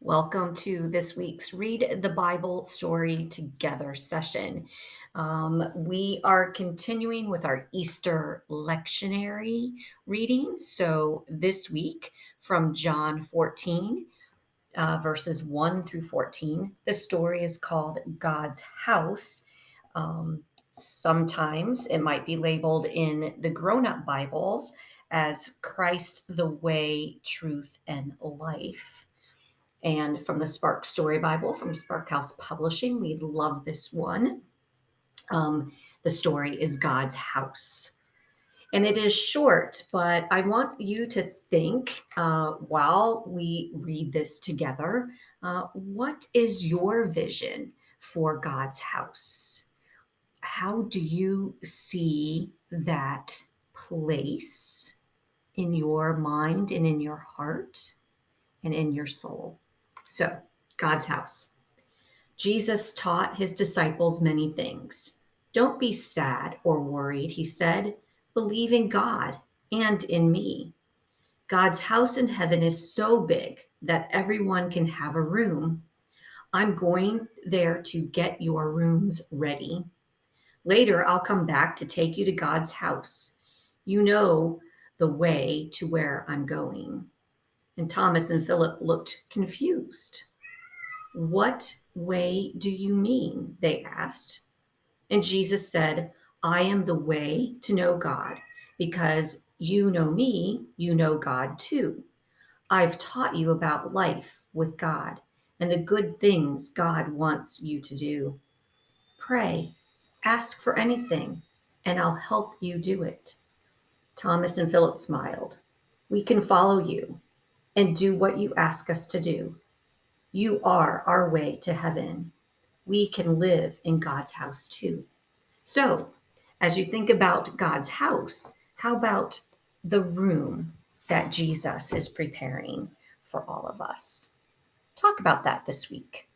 Welcome to this week's Read the Bible Story Together session. We are continuing with our Easter lectionary readings. So this week from John 14, verses 1 through 14, the story is called God's House. Sometimes it might be labeled in the grown up Bibles as Christ the Way, Truth, and Life. And from the Spark Story Bible from Sparkhouse Publishing, we love this one. The story is God's House. And it is short, but I want you to think while we read this together, what is your vision for God's house? How do you see that place in your mind and in your heart and in your soul? So, God's house. Jesus taught his disciples many things. Don't be sad or worried, he said. Believe in God and in me. God's house in heaven is so big that everyone can have a room. I'm going there to get your rooms ready. Later, I'll come back to take you to God's house. You know the way to where I'm going. And Thomas and Philip looked confused. What way do you mean? They asked. And Jesus said, I am the way to know God. Because you know me, you know God too. I've taught you about life with God and the good things God wants you to do. Pray, ask for anything, and I'll help you do it. Thomas and Philip smiled. We can follow you and do what you ask us to do. You are our way to heaven. We can live in God's house too. So, as you think about God's house, how about the room that Jesus is preparing for all of us? Talk about that this week.